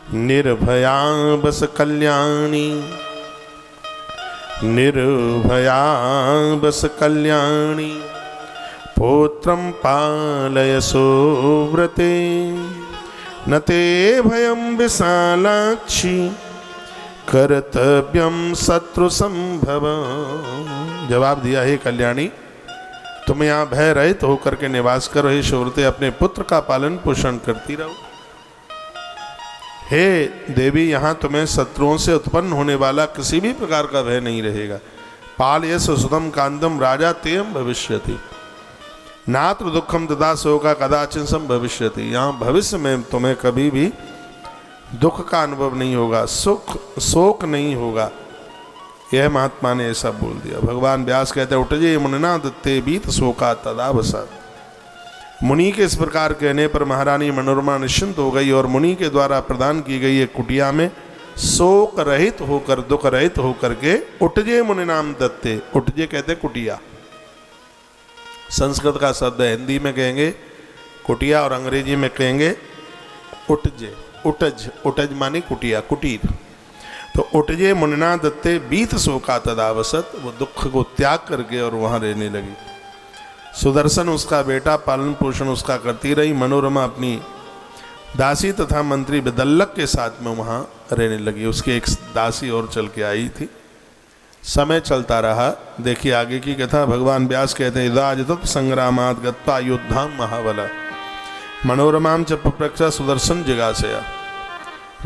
निर्भया बस कल्याणी, निर्भया बस कल्याणी, पुत्रं पालय सुव्रते, न ते भयं विशालाक्षी, कर्तव्यम शत्रु संभव। जवाब दिया, हे कल्याणी, तुम यहाँ भय रहित होकर के निवास करो। हे सुव्रते, अपने पुत्र का पालन पोषण करती रहो। हे देवी, यहाँ तुम्हें शत्रुओं से उत्पन्न होने वाला किसी भी प्रकार का भय नहीं रहेगा। पालयस सुतम कांतम राजा तेयम भविष्यति, नात्र दुखम तथा शोका कदाचिन सम भविष्यति। यहाँ भविष्य में तुम्हें कभी भी दुख का अनुभव नहीं होगा, शोक नहीं होगा। यह महात्मा ने ऐसा बोल दिया। भगवान व्यास कहते हैं, उठजे मुनिना दत्ते बीत शोका तदावसा। मुनि के इस प्रकार कहने पर महारानी मनोरमा निश्चिंत हो गई और मुनि के द्वारा प्रदान की गई एक कुटिया में शोक रहित होकर, दुख रहित होकर के उठजे मुनिनाम दत्ते। उठजे कहते कुटिया, संस्कृत का शब्द है, हिंदी में कहेंगे कुटिया और अंग्रेजी में कहेंगे उठजे। उठज, उठज माने कुटिया, कुटीर। तो उठजे मुनिना दत्ते बीत शोका तदावसत, वो दुख को त्याग करके और वहाँ रहने लगी। सुदर्शन उसका बेटा, पालन पोषण उसका करती रही। मनोरमा अपनी दासी तथा मंत्री विदल्लक के साथ में वहाँ रहने लगी। उसकी एक दासी और चल के आई थी। समय चलता रहा। देखिए आगे की कथा। भगवान व्यास कहते हैं, इदाजित संग्रामात गत्वा योद्धाम महाबला, मनोरमाम च पप्रक्षा सुदर्शन जिगासया।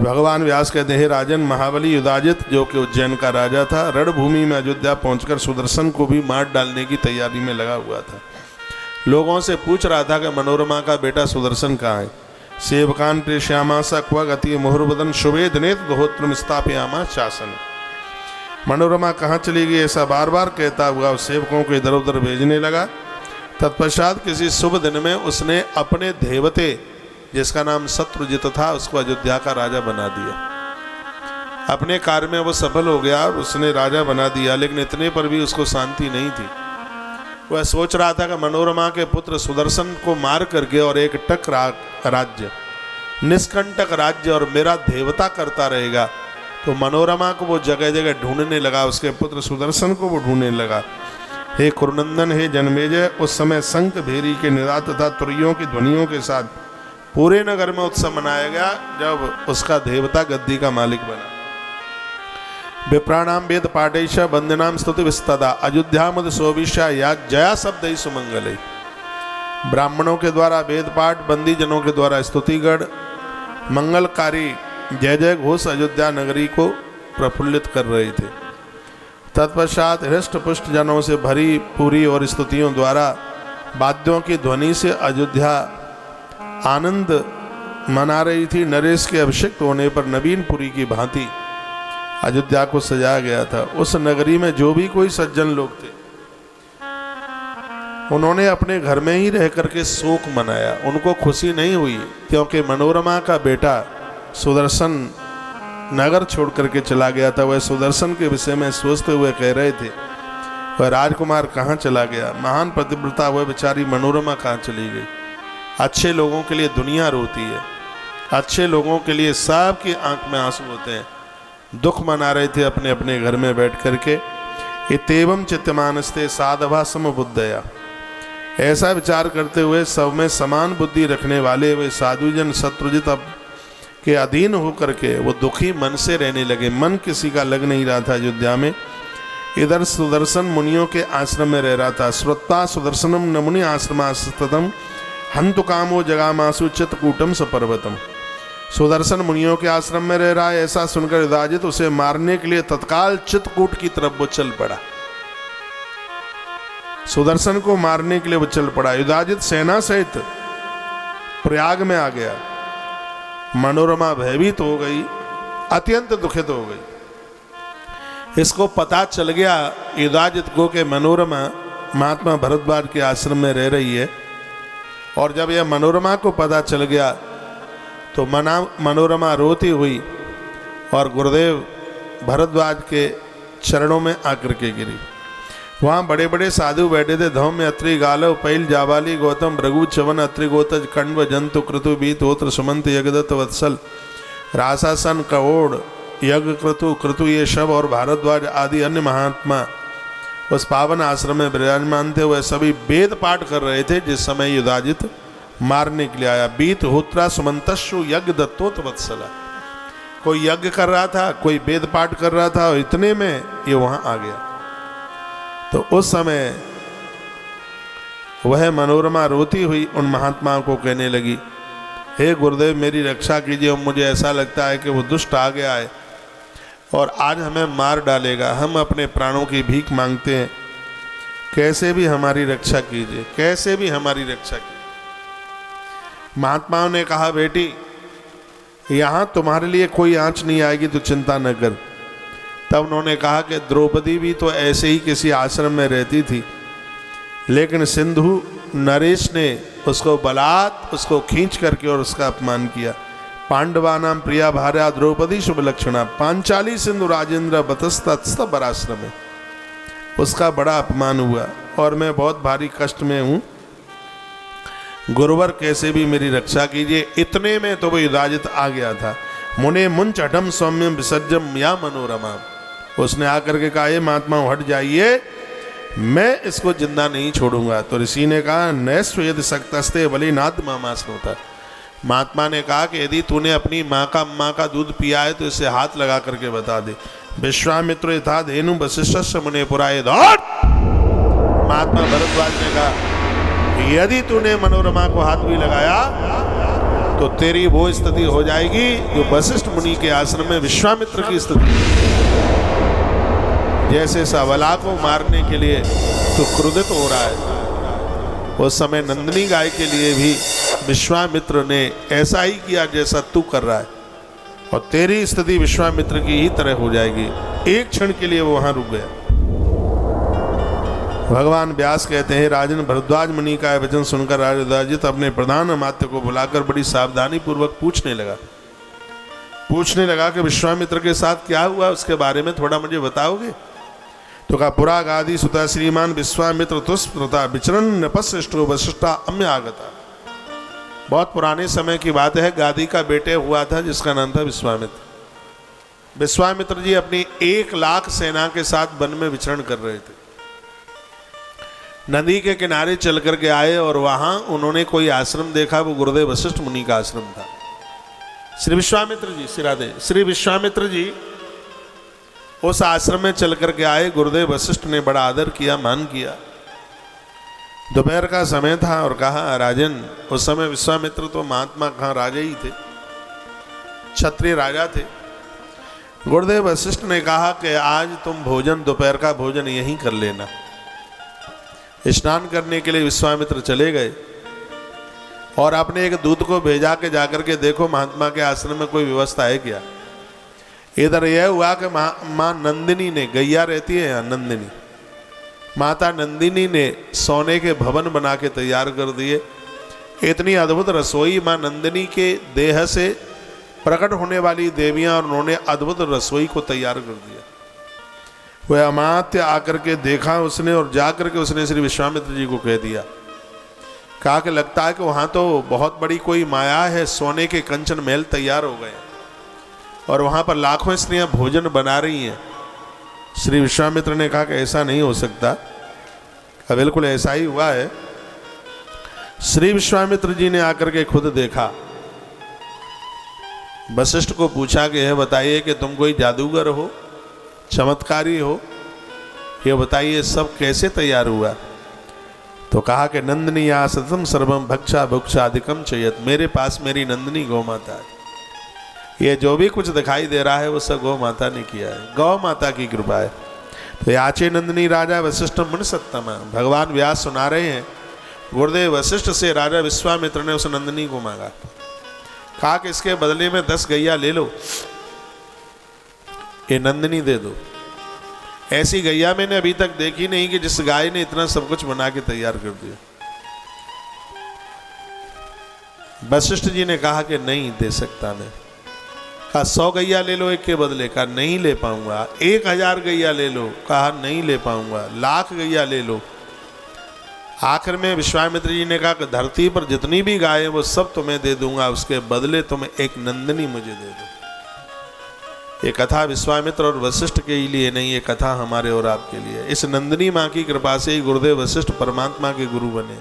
भगवान व्यास कहते हैं, राजन, महाबली युधाजित जो कि उज्जैन का राजा था, रणभूमि में अयोध्या पहुंचकर सुदर्शन को भी मार डालने की तैयारी में लगा हुआ था। लोगों से पूछ रहा था कि मनोरमा का बेटा सुदर्शन कहाँ है। सेवकान प्रेष्यामा स क्व गति मुहुर्वदन शुभेद नेत दोहोत्रम स्थापयामा शासन। मनोरमा कहाँ चली गई ऐसा बार बार कहता हुआ उस सेवकों को इधर उधर भेजने लगा। तत्पश्चात किसी शुभ दिन में उसने अपने देवते, जिसका नाम शत्रुजित था, उसको अयोध्या का राजा बना दिया। अपने कार्य में वो सफल हो गया और उसने राजा बना दिया। लेकिन इतने पर भी उसको शांति नहीं थी। वह सोच रहा था कि मनोरमा के पुत्र सुदर्शन को मार करके और एक टक राज्य, निष्कंटक राज्य और मेरा देवता करता रहेगा। तो मनोरमा को वो जगह जगह ढूंढने लगा, उसके पुत्र सुदर्शन को वो ढूंढने लगा। हे कुरुनंदन, हे जन्मेजय, उस समय शंख भेरी के निनाद तथा तुरियों की ध्वनियों के साथ पूरे नगर में उत्सव मनाया गया जब उसका देवता गद्दी का मालिक बना। विप्राणाम वेद पाठैश वंदनाम स्तुति विस्तदा अयोध्या मद सोभिषा या जया शब्द सुमंगल। ब्राह्मणों के द्वारा वेद पाठ, बंदी जनों के द्वारा स्तुतिगढ़, मंगलकारी जय जय घोष अयोध्या नगरी को प्रफुल्लित कर रहे थे। तत्पश्चात हृष्ट पुष्ट जनों से भरी पूरी और स्तुतियों द्वारा वाद्यों की ध्वनि से अयोध्या आनंद मना रही थी। नरेश के अभिषिक्त होने पर नवीनपुरी की भांति अयोध्या को सजाया गया था। उस नगरी में जो भी कोई सज्जन लोग थे, उन्होंने अपने घर में ही रह करके शोक मनाया। उनको खुशी नहीं हुई क्योंकि मनोरमा का बेटा सुदर्शन नगर छोड़ करके चला गया था। वह सुदर्शन के विषय में सोचते हुए कह रहे थे, वह राजकुमार कहाँ चला गया, महान पतिव्रता वह बेचारी मनोरमा कहाँ चली गई। अच्छे लोगों के लिए दुनिया रोती है, अच्छे लोगों के लिए सबकी आंख में आंसू होते हैं। दुख मना रहे थे अपने अपने घर में बैठ करके। इतेवम चित्तमानस्ते साधवा समबुद्धया, ऐसा विचार करते हुए सब में समान बुद्धि रखने वाले वे साधुजन शत्रुजित के अधीन होकर के वो दुखी मन से रहने लगे। मन किसी का लग नहीं रहा था अयोध्या में। इधर सुदर्शन मुनियों के आश्रम में रह रहा था। श्रुत्वा सुदर्शनम न मुनि आश्रमास्तम हंतु कामो जगामासु चित्रकूटम सपर्वतम। सुदर्शन मुनियों के आश्रम में रह रहा है ऐसा सुनकर युधाजित उसे मारने के लिए तत्काल चित्रकूट की तरफ वो चल पड़ा। सुदर्शन को मारने के लिए वो चल पड़ा। युधाजित सेना सहित प्रयाग में आ गया। मनोरमा भयभीत हो गई, अत्यंत दुखित हो गई। इसको पता चल गया युधाजित को कि मनोरमा महात्मा भरद्वाज के आश्रम में रह रही है। और जब यह मनोरमा को पता चल गया तो मनोरमा रोती हुई और गुरुदेव भरद्वाज के चरणों में आकर के गिरी। वहाँ बड़े बड़े साधु बैठे थे। धौम्य अत्रि गालव पैल जाबाली गौतम भृगु चवन अत्रि गोतज कण्व जंतु क्रतु बीत होत्र सुमंत यगदत्त वत्सल राशासन, कौड़, यज्ञ क्रतु ये शव और भारद्वाज आदि अन्य महात्मा उस पावन आश्रम में विराजमान थे। वह सभी वेद पाठ कर रहे थे जिस समय युधाजित मारने के लिए आया। बीत होत्रा सुमंतस्सु यज्ञ दत्तोत वत्सला, कोई यज्ञ कर रहा था, कोई वेद पाठ कर रहा था, और इतने में ये वहां आ गया। तो उस समय वह मनोरमा रोती हुई उन महात्माओं को कहने लगी, हे गुरुदेव मेरी रक्षा कीजिए, मुझे ऐसा लगता है कि वो दुष्ट आ गया है और आज हमें मार डालेगा। हम अपने प्राणों की भीख मांगते हैं, कैसे भी हमारी रक्षा कीजिए, कैसे भी हमारी रक्षा कीजिए। महात्माओं ने कहा, बेटी यहाँ तुम्हारे लिए कोई आँच नहीं आएगी, तो चिंता न कर। तब उन्होंने कहा कि द्रौपदी भी तो ऐसे ही किसी आश्रम में रहती थी, लेकिन सिंधु नरेश ने उसको बलात् उसको खींच करके और उसका अपमान किया। पांडवानाम प्रिया भार्या द्रौपदी शुभ लक्षणा पांचाली सिंधु राजेंद्र बतस्तत्स्त बराश्रमे, उसका बड़ा अपमान हुआ और मैं बहुत भारी कष्ट में हूँ, गुरुवर कैसे भी मेरी रक्षा कीजिए। इतने में तो वो युधाजित आ गया था। मुने मुंच हठम सौम्यम विसर्जम या मनोरमा, उसने आकर के कहा, ये महात्मा हट जाइए, मैं इसको जिंदा नहीं छोड़ूंगा। तो ऋषि ने कहा, नैस्व यदि सक्तस्ते बलिनाद मामास होता। महात्मा ने कहा कि यदि तूने अपनी माँ का दूध पिया है तो इसे हाथ लगा करके बता दे। विश्वामित्र यथा धेनु वशिष्ठ मुने पुराए दौड़। महात्मा भरद्वाज ने कहा, यदि तूने मनोरमा को हाथ भी लगाया तो तेरी वो स्थिति हो जाएगी जो वशिष्ठ मुनि के आश्रम में विश्वामित्र की स्थिति, जैसे सबला को मारने के लिए तो क्रोधित हो रहा है। उस समय नंदिनी गाय के लिए भी विश्वामित्र ने ऐसा ही किया जैसा तू कर रहा है, और तेरी स्थिति विश्वामित्र की ही तरह हो जाएगी। एक क्षण के लिए वो वहां रुक गया। भगवान व्यास कहते हैं, राजन भरद्वाज मुनि का वचन सुनकर राजा युधाजित अपने प्रधान अमात्य को बुलाकर बड़ी सावधानी पूर्वक पूछने लगा कि विश्वामित्र के साथ क्या हुआ, उसके बारे में थोड़ा मुझे बताओगे। तो कहा, पुरा गादी सुता श्रीमान विश्वामित्र तुष्प्रता विचरण नपश्रेष्ठो वशिष्ठा अम्य आगता। बहुत पुराने समय की बात है, गादी का बेटे हुआ था जिसका नाम था विश्वामित्र। विश्वामित्र जी अपनी 1 लाख सेना के साथ वन में विचरण कर रहे थे। नदी के किनारे चल करके आए और वहां उन्होंने कोई आश्रम देखा, वो गुरुदेव वशिष्ठ मुनि का आश्रम था। श्री विश्वामित्र जी, श्री विश्वामित्र जी उस आश्रम में चल करके आए। गुरुदेव वशिष्ठ ने बड़ा आदर किया, मान किया। दोपहर का समय था और कहा, राजन, उस समय विश्वामित्र तो महात्मा कहाँ राजा ही थे, क्षत्रिय राजा थे। गुरुदेव वशिष्ठ ने कहा कि आज तुम भोजन, दोपहर का भोजन यहीं कर लेना। स्नान करने के लिए विश्वामित्र चले गए और अपने एक दूत को भेजा के जाकर के देखो महात्मा के आश्रम में कोई व्यवस्था है क्या। इधर यह हुआ कि माँ नंदिनी ने, गैया रहती है यहाँ नंदिनी, माता नंदिनी ने सोने के भवन बना के तैयार कर दिए। इतनी अद्भुत रसोई माँ नंदिनी के देह से प्रकट होने वाली देवियाँ, और उन्होंने अद्भुत रसोई को तैयार कर दिया। वह अमात्य आकर के देखा उसने, और जाकर के उसने श्री विश्वामित्र जी को कह दिया, कहा कि लगता है कि वहाँ तो बहुत बड़ी कोई माया है, सोने के कंचन महल तैयार हो गए और वहाँ पर लाखों स्त्रियाँ भोजन बना रही हैं। श्री विश्वामित्र ने कहा कि ऐसा नहीं हो सकता। बिल्कुल ऐसा ही हुआ है। श्री विश्वामित्र जी ने आकर के खुद देखा। वशिष्ठ को पूछा कि यह बताइए कि तुम कोई जादूगर हो, चमत्कारी हो, ये बताइए सब कैसे तैयार हुआ। तो कहा कि नंदिनी या सतम सर्वम भक्षा भुक्षाधिकम चयत, मेरे पास मेरी नंदिनी गौ माता है। ये जो भी कुछ दिखाई दे रहा है वो सब गौ माता ने किया है, गौ माता की कृपा है। तो याचे नंदिनी राजा वशिष्ठ मुनि सत्तमा, भगवान व्यास सुना रहे हैं, गुरुदेव वशिष्ठ से राजा विश्वामित्र ने उस नंदिनी को मांगा। कहा कि इसके बदले में 10 गैया ले लो, ये नंदिनी दे दो। ऐसी गैया मैंने अभी तक देखी नहीं कि जिस गाय ने इतना सब कुछ बना के तैयार कर दिया। वशिष्ठ जी ने कहा कि नहीं दे सकता मैं। कहा 100 गैया ले लो एक के बदले। कहा नहीं ले पाऊंगा। 1000 गैया ले लो। कहा नहीं ले पाऊंगा। 1,00,000 गैया ले लो। आखिर में विश्वामित्र जी ने कहा कि धरती पर जितनी भी गाय है वो सब तुम्हें दे दूंगा, उसके बदले तुम एक नंदिनी मुझे दे दो। ये कथा विश्वामित्र और वशिष्ठ के ही लिए नहीं, ये कथा हमारे और आपके लिए। इस नंदिनी माँ की कृपा से ही गुरुदेव वशिष्ठ परमात्मा के गुरु बने।